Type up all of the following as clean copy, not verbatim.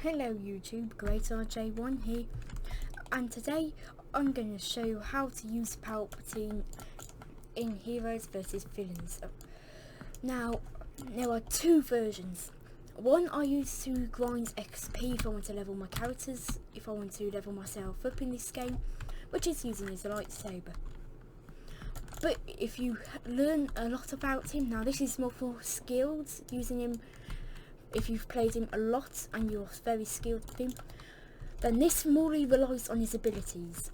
Hello YouTube, GreatRJ1 here, and today I'm going to show you how to use Palpatine in Heroes vs Villains. Now, there are two versions. One I use to grind XP if I want to level my characters, if I want to level myself up in this game, which is using his lightsaber. But if you learn a lot about him, now this is more for skilled, using him. If you've played him a lot and you're very skilled with him, then this more relies on his abilities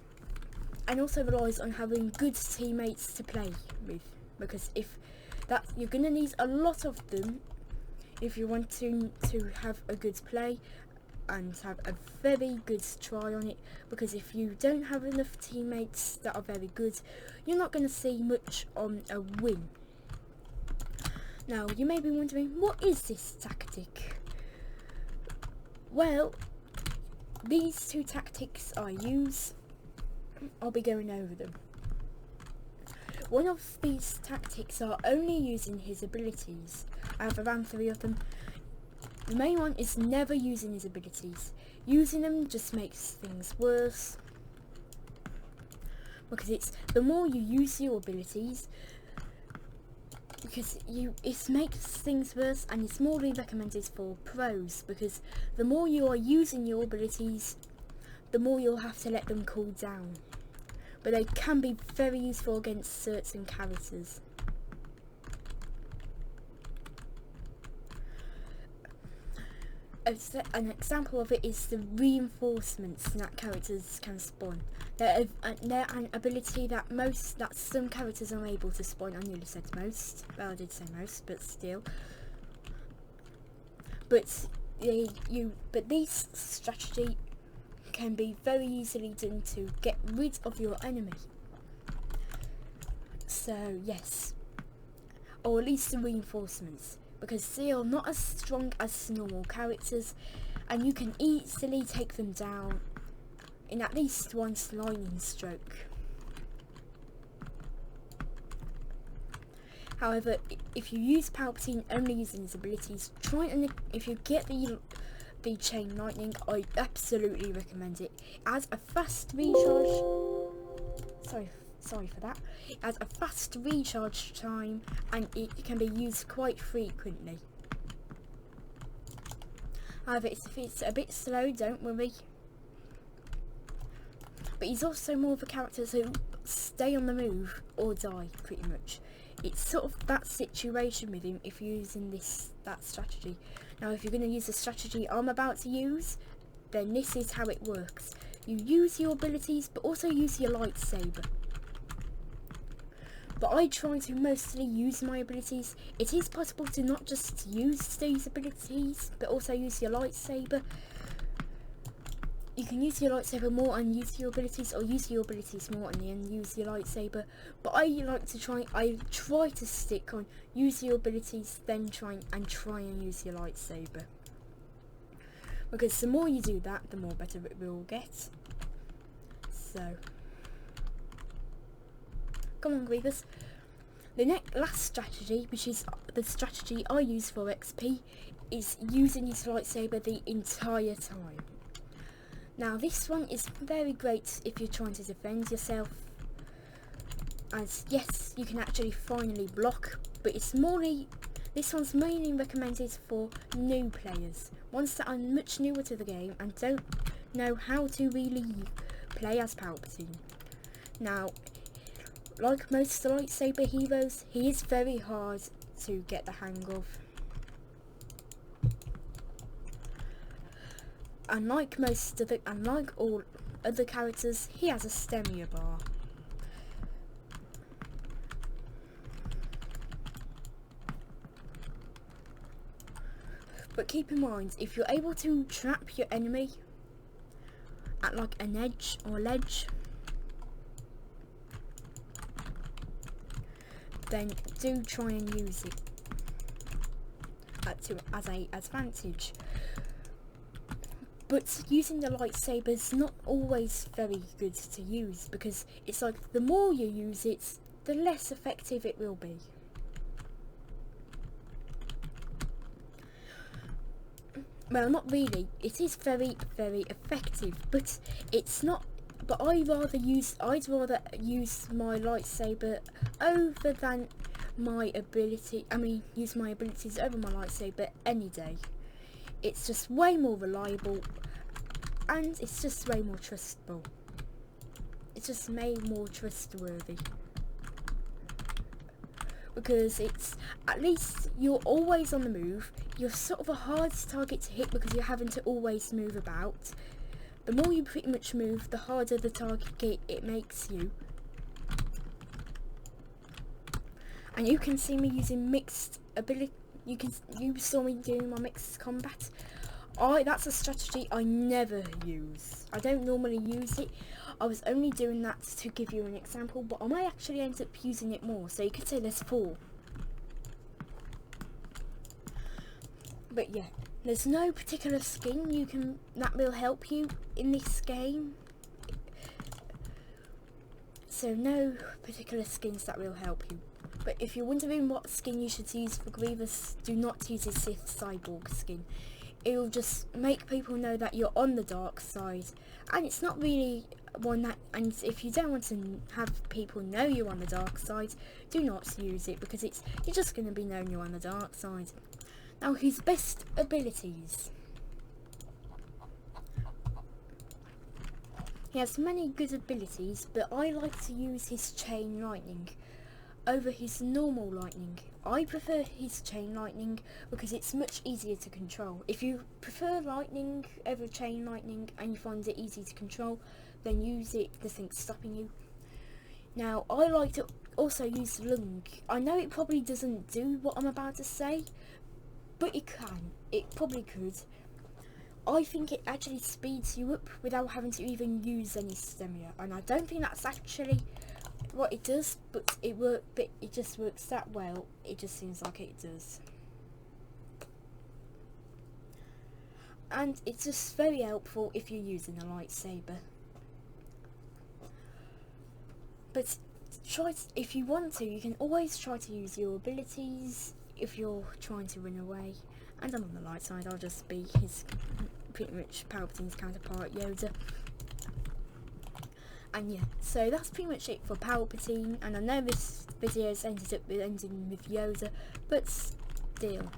and also relies on having good teammates to play with, because you're going to need a lot of them if you want to have a good play and have a very good try on it, because if you don't have enough teammates that are very good, you're not going to see much on a win. Now, you may be wondering, what is this tactic? Well, these two tactics I use, I'll be going over them. One of these tactics are only using his abilities. I have around 3 of them. The main one is never using his abilities. Using them just makes things worse, because it's the more you use your abilities, because it makes things worse, and it's more recommended for pros, because the more you are using your abilities, the more you'll have to let them cool down. But they can be very useful against certain characters. An example of it is the reinforcements that characters can spawn. They're an ability that some characters are able to spawn. I nearly said most. Well, I did say most, but still. But this strategy can be very easily done to get rid of your enemy. So yes, or at least the reinforcements, because they are not as strong as normal characters, and you can easily take them down in at least one lightning stroke. However, if you use Palpatine only using his abilities, if you get the chain lightning, I absolutely recommend it. It has a fast recharge. Sorry for that. It has a fast recharge time, and it can be used quite frequently. However, if it's a bit slow, don't worry. But he's also more of a character who stay on the move or die, pretty much. It's sort of that situation with him if you're using that strategy. Now, if you're going to use the strategy I'm about to use, then this is how it works. You use your abilities, but also use your lightsaber. But I try to mostly use my abilities. It is possible to not just use these abilities, but also use your lightsaber. You can use your lightsaber more and use your abilities, or use your abilities more and then use your lightsaber. But I try to stick on use your abilities, then try and use your lightsaber. Because the more you do that, the more better it will get. So, come on, Grievous. The last strategy, which is the strategy I use for XP, is using his lightsaber the entire time. Now, this one is very great if you're trying to defend yourself, as yes, you can actually finally block, but this one's mainly recommended for new players, ones that are much newer to the game and don't know how to really play as Palpatine. Now, like most lightsaber heroes, he is very hard to get the hang of. Unlike all other characters, he has a stamina bar. But keep in mind, if you're able to trap your enemy at like an edge or ledge, then do try and use it as an advantage. But using the lightsaber is not always very good to use, because it's like the more you use it, the less effective it will be. well, not really. It is very, very effective, but it's not. But I'd rather use my lightsaber over than my ability. I mean, use my abilities over my lightsaber any day. It's just way more reliable, and it's just way more trustable. It's just way more trustworthy. Because it's, at least you're always on the move. You're sort of a hard target to hit because you're having to always move about. The more you pretty much move, the harder the target it makes you. And you can see me using mixed ability. You saw me doing my mixed combat. That's a strategy I never use. I don't normally use it. I was only doing that to give you an example, but I might actually end up using it more. So you could say there's 4. But yeah, there's no particular skin that will help you in this game. So no particular skins that will help you. But if you're wondering what skin you should use for Grievous, do not use his Sith Cyborg skin. It'll just make people know that you're on the dark side, and it's not really one that, and if you don't want to have people know you're on the dark side, do not use it, because you're just going to be known you're on the dark side. Now, his best abilities. He has many good abilities, but I like to use his chain lightning over his normal lightning. I prefer his chain lightning because it's much easier to control. If you prefer lightning over chain lightning and you find it easy to control, then use it. Nothing's stopping you. Now, I like to also use lung. I know it probably doesn't do what I'm about to say, but it can. It probably could. I think it actually speeds you up without having to even use any stamina, and I don't think that's actually what it does, but it just works that well. It just seems like it does, and it's just very helpful if you're using a lightsaber. But if you want to, you can always try to use your abilities if you're trying to run away. And I'm on the light side. I'll just be his pretty much Palpatine's counterpart, Yoda. And yeah, so that's pretty much it for Palpatine, and I know this video's ended up ending with Yoda, but still.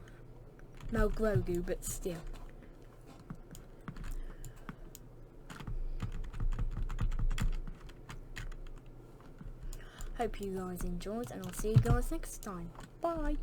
Mel Grogu, but still. Hope you guys enjoyed, and I'll see you guys next time. Bye!